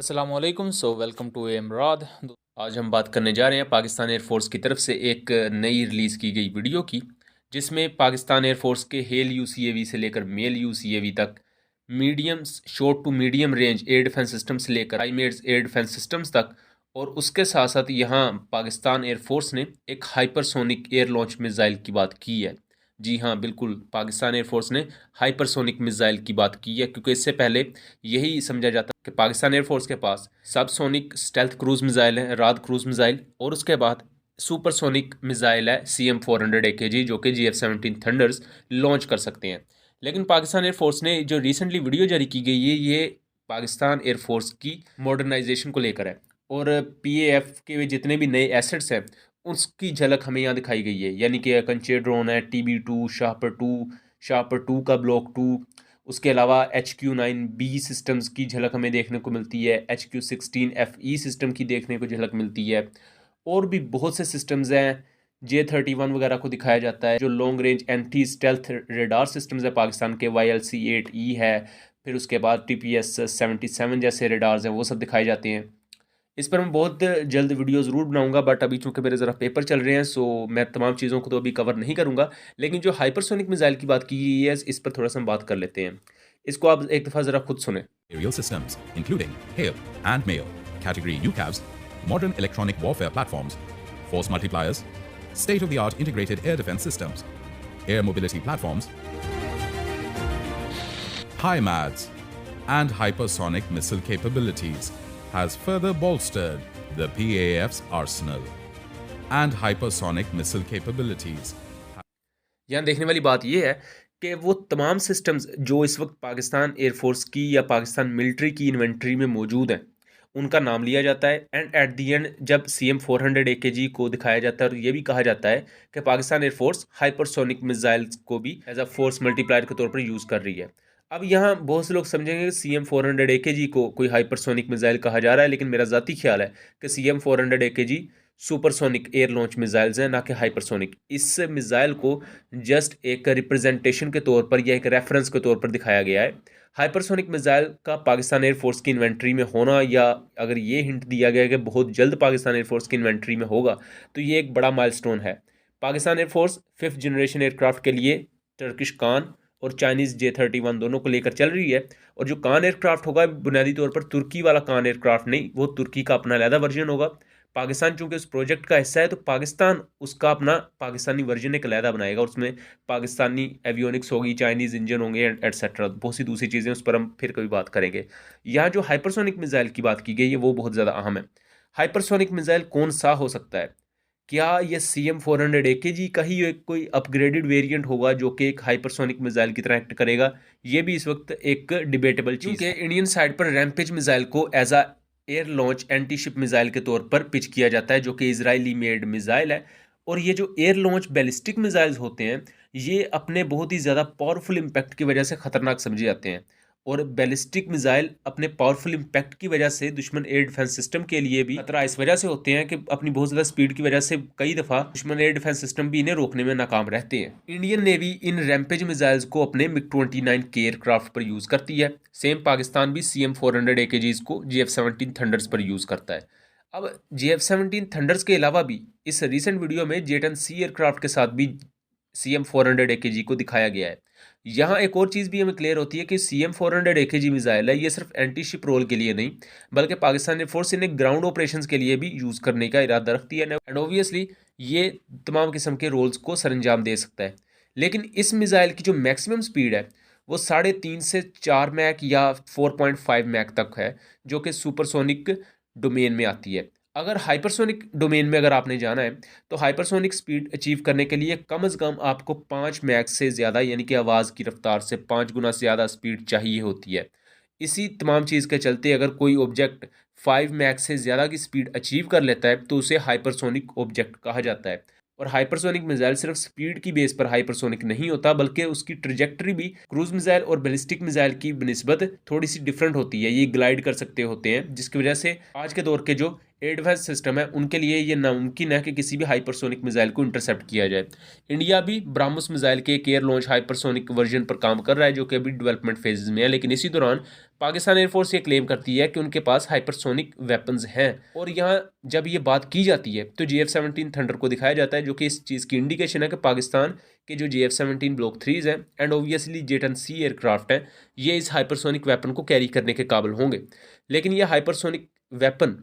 अस्सलाम वालेकुम। Welcome to एमराद। आज हम बात करने जा रहे हैं पाकिस्तान एयरफोर्स की तरफ से एक नई रिलीज़ की गई वीडियो की, जिसमें पाकिस्तान एयरफोर्स के हेल यूसीएवी से लेकर मेल यूसीएवी तक, medium short to medium range air defence system से लेकर हाईमेड्स एयर डिफेंस सिस्टम्स तक, और उसके साथ साथ यहाँ पाकिस्तान एयरफोर्स ने एक हाइपरसोनिक एयर लॉन्च मिसाइल की बात की है। जी हाँ, बिल्कुल, पाकिस्तान एयरफोर्स ने हाइपरसोनिक मिसाइल की बात की है, क्योंकि इससे पहले यही समझा जाता कि पाकिस्तान एयरफोर्स के पास सबसोनिक स्टेल्थ क्रूज मिसाइल है, राद क्रूज मिसाइल, और उसके बाद सुपरसोनिक मिसाइल है CM-400 AKG, जो कि GF-17 थंडर्स लॉन्च कर सकते हैं। लेकिन पाकिस्तान एयरफोर्स ने जो रिसेंटली वीडियो जारी की गई है, ये पाकिस्तान एयरफोर्स की मॉडर्नाइजेशन को लेकर है, और PAF के जितने भी नए एसेट्स हैं उसकी झलक हमें यहाँ दिखाई गई है। यानी कि कंचे ड्रोन है, TB2, शार्पर 2 का ब्लॉक 2, उसके अलावा HQ-9B सिस्टम्स की झलक हमें देखने को मिलती है, HQ-16FE सिस्टम की देखने को झलक मिलती है, और भी बहुत से सिस्टम्स हैं। J-31 वगैरह को दिखाया जाता है, जो long range anti stealth radar systems है पाकिस्तान के, YLC-8E है, फिर उसके बाद TPS-77 जैसे रेडार्स हैं, वो सब दिखाए जाते हैं। इस पर मैं बहुत जल्द वीडियो ज़रूर बनाऊंगा, बट अभी चूंकि मेरे ज़रा पेपर चल रहे हैं, सो मैं तमाम चीज़ों को तो अभी कवर नहीं करूंगा। लेकिन जो हाइपरसोनिक मिसाइल की बात की गई है, इस पर थोड़ा सा हम बात कर लेते हैं। इसको आप एक दफ़ा ज़रा खुद सुने। Aerial systems, including HAIL and MAIL, category UCAVs, modern electronic warfare platforms, force multipliers, state-of-the-art integrated air defense systems, air mobility platforms, HIMARS, and hypersonic missile capabilities has further bolstered the PAF's arsenal. And hypersonic missile capabilities. यहाँ देखने वाली बात यह है कि वो तमाम systems जो इस वक्त पाकिस्तान एयरफोर्स की या पाकिस्तान मिलिट्री की इन्वेंट्री में मौजूद हैं, उनका नाम लिया जाता है, एंड एट दी एंड जब CM-400 AKG को दिखाया जाता है, और ये भी कहा जाता है कि पाकिस्तान एयरफोर्स हाइपरसोनिक मिसाइल्स को भी एज अ फोर्स मल्टीप्लायर के तौर पर यूज़ कर रही है। अब यहाँ बहुत से लोग समझेंगे कि CM-400 AKG को कोई हाइपरसोनिक मिसाइल कहा जा रहा है, लेकिन मेरा ज़ाती ख्याल है कि CM-400 AKG supersonic air launch missiles हैं, ना कि हाइपरसोनिक। इस मिसाइल को जस्ट एक रिप्रेजेंटेशन के तौर पर या एक रेफरेंस के तौर पर दिखाया गया है। हाइपरसोनिक मिसाइल का पाकिस्तान एयरफोर्स की इन्वेंट्री में होना, या अगर ये हिंट दिया गया कि बहुत जल्द पाकिस्तान एयरफोर्स की इन्वेंट्री में होगा, तो ये एक बड़ा माइलस्टोन है। Pakistan air force 5th generation aircraft के लिए टर्किश कान और चाइनीज़ J-31 दोनों को लेकर चल रही है, और जो कान एयरक्राफ्ट होगा बुनियादी तौर पर तुर्की वाला कान एयरक्राफ्ट नहीं, वो तुर्की का अपना अलहदा वर्जन होगा। पाकिस्तान चूंकि उस प्रोजेक्ट का हिस्सा है, तो पाकिस्तान उसका अपना पाकिस्तानी वर्जन एक अलहदा बनाएगा, उसमें पाकिस्तानी एवियोनिक्स होगी, चाइनीज़ इंजन होंगे, एटसेट्रा बहुत सी दूसरी चीज़ें, उस पर हम फिर कभी बात करेंगे। यहाँ जो हाइपरसोनिक मिसाइल की बात की गई है, वो बहुत ज़्यादा अहम है। हाइपरसोनिक मिसाइल कौन सा हो सकता है? क्या ये CM-400 AKG का ही एक कोई अपग्रेडेड वेरिएंट होगा जो कि एक हाइपरसोनिक मिसाइल की तरह एक्ट करेगा? ये भी इस वक्त एक डिबेटेबल चीज़ है। इंडियन साइड पर रैम्पेज मिसाइल को as a air launch anti ship missile के तौर पर पिच किया जाता है, जो कि इजरायली मेड मिसाइल है। और ये जो एयर लॉन्च बैलिस्टिक मिसाइल्स होते हैं, ये अपने बहुत ही ज़्यादा पावरफुल इम्पैक्ट की वजह से ख़तरनाक समझे जाते हैं, और बैलिस्टिक मिसाइल अपने पावरफुल इम्पैक्ट की वजह से दुश्मन एयर डिफेंस सिस्टम के लिए भी खतरा इस वजह से होते हैं कि अपनी बहुत ज़्यादा स्पीड की वजह से कई दफ़ा दुश्मन एयर डिफेंस सिस्टम भी इन्हें रोकने में नाकाम रहते हैं। इंडियन नेवी इन रैम्पेज मिसाइल्स को अपने MiG-29 के एयरक्राफ्ट पर यूज़ करती है। सेम पाकिस्तान भी CM-400 AKGs को GF-17 थंडर्स पर यूज़ करता है। अब GF-17 थंडर्स के अलावा भी इस रिसेंट वीडियो में J-10C एयरक्राफ्ट के साथ भी CM-400 AKG को दिखाया गया है। यहाँ एक और चीज़ भी हमें क्लियर होती है कि CM-400 AKG मिसाइल है, ये सिर्फ एंटी शिप रोल के लिए नहीं, बल्कि पाकिस्तान एयरफोर्स इन्हें ग्राउंड ऑपरेशंस के लिए भी यूज़ करने का इरादा रखती है, एंड ऑब्वियसली ये तमाम किस्म के रोल्स को सरंजाम दे सकता है। लेकिन इस मिसाइल की जो मैक्सिमम स्पीड है, वो 3.5 से 4 मैक या 4.5 मैक तक है, जो कि सुपरसोनिक डोमेन में आती है। अगर हाइपरसोनिक डोमेन में अगर आपने जाना है, तो हाइपरसोनिक स्पीड अचीव करने के लिए कम से कम आपको 5 मैक से ज़्यादा, यानी कि आवाज़ की रफ्तार से 5 गुना से ज़्यादा स्पीड चाहिए होती है। इसी तमाम चीज़ के चलते अगर कोई ऑब्जेक्ट 5 मैक से ज़्यादा की स्पीड अचीव कर लेता है, तो उसे हाइपरसोनिक ऑब्जेक्ट कहा जाता है। और हाइपरसोनिक मिसाइल सिर्फ स्पीड की बेस पर हाइपरसोनिक नहीं होता, बल्कि उसकी ट्रेजेक्टरी भी क्रूज मिसाइल और बैलिस्टिक मिसाइल की बनिस्बत थोड़ी सी डिफरेंट होती है। ये ग्लाइड कर सकते होते हैं, जिसकी वजह से आज के दौर के जो एयर डिफेंस सिस्टम है, उनके लिए ये नामुमकिन है कि किसी भी हाइपरसोनिक मिसाइल को इंटरसेप्ट किया जाए। इंडिया भी ब्राह्मोस मिसाइल के एक एयर लॉन्च हाइपरसोनिक वर्जन पर काम कर रहा है, जो कि अभी डेवलपमेंट फेजेस में है। लेकिन इसी दौरान पाकिस्तान एयरफोर्स ये क्लेम करती है कि उनके पास हाइपरसोनिक वेपन्स हैं, और यहाँ जब ये बात की जाती है तो GF-17 थंडर को दिखाया जाता है, जो कि इस चीज़ की इंडिकेशन है कि पाकिस्तान के जो GF-17 ब्लॉक 3s हैं एंड ओबियसली J-10C एयरक्राफ्ट हैं, ये इस हाइपरसोनिक वेपन को कैरी करने के काबिल होंगे। लेकिन यह हाइपरसोनिक वेपन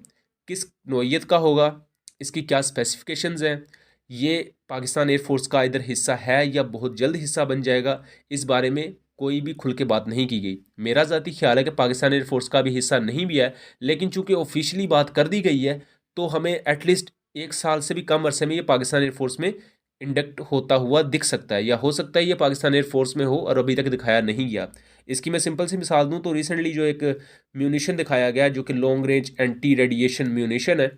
किस नौइयत का होगा, इसकी क्या स्पेसिफिकेशंस हैं, ये पाकिस्तान एयरफोर्स का इधर हिस्सा है या बहुत जल्द हिस्सा बन जाएगा, इस बारे में कोई भी खुल के बात नहीं की गई। मेरा ज़ाती ख्याल है कि पाकिस्तान एयरफोर्स का भी हिस्सा नहीं भी है, लेकिन चूंकि ऑफिशियली बात कर दी गई है तो हमें एटलीस्ट 1 साल से भी कम अरसे में ये पाकिस्तान एयरफोर्स में इंडक्ट होता हुआ दिख सकता है, या हो सकता है ये पाकिस्तान एयरफोर्स में हो और अभी तक दिखाया नहीं गया। इसकी मैं सिंपल सी मिसाल दूं तो रिसेंटली जो एक म्यूनिशन दिखाया गया जो कि long range anti radiation munition है,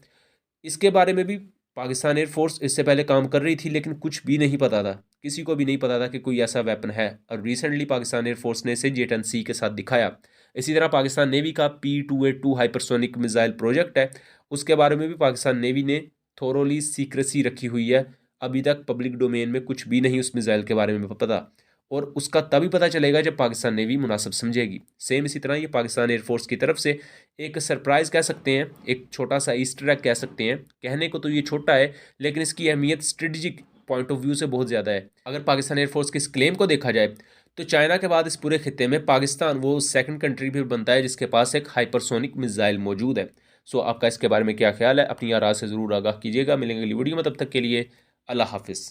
इसके बारे में भी पाकिस्तान एयरफोर्स इससे पहले काम कर रही थी, लेकिन कुछ भी नहीं पता था, किसी को भी नहीं पता था कि कोई ऐसा वेपन है, और रिसेंटली पाकिस्तान एयरफोर्स ने इसे J-10C के साथ दिखाया। इसी तरह पाकिस्तान नेवी का P-2A2 हाइपरसोनिक मिसाइल प्रोजेक्ट है, उसके बारे में भी पाकिस्तान नेवी ने थोरोली सीक्रेसी रखी हुई है। अभी तक पब्लिक डोमेन में कुछ भी नहीं उस मिसाइल के बारे में पता, और उसका तभी पता चलेगा जब पाकिस्तान नेवी मुनासिब समझेगी। सेम इसी तरह ये पाकिस्तान एयरफोर्स की तरफ से एक सरप्राइज़ कह सकते हैं, एक छोटा सा ईस्टर एग कह सकते हैं। कहने को तो ये छोटा है, लेकिन इसकी अहमियत स्ट्रेटजिक पॉइंट ऑफ व्यू से बहुत ज़्यादा है। अगर पाकिस्तान एयरफोर्स के इस क्लेम को देखा जाए तो चाइना के बाद इस पूरे खित्ते में पाकिस्तान वो सेकंड कंट्री भी बनता है जिसके पास एक हाइपरसोनिक मिसाइल मौजूद है। सो आपका इसके बारे में क्या ख्याल है, अपनी राय से ज़रूर आगाह कीजिएगा। मिलेंगे अगली वीडियो में, तब तक के लिए अल्लाह हाफिज़।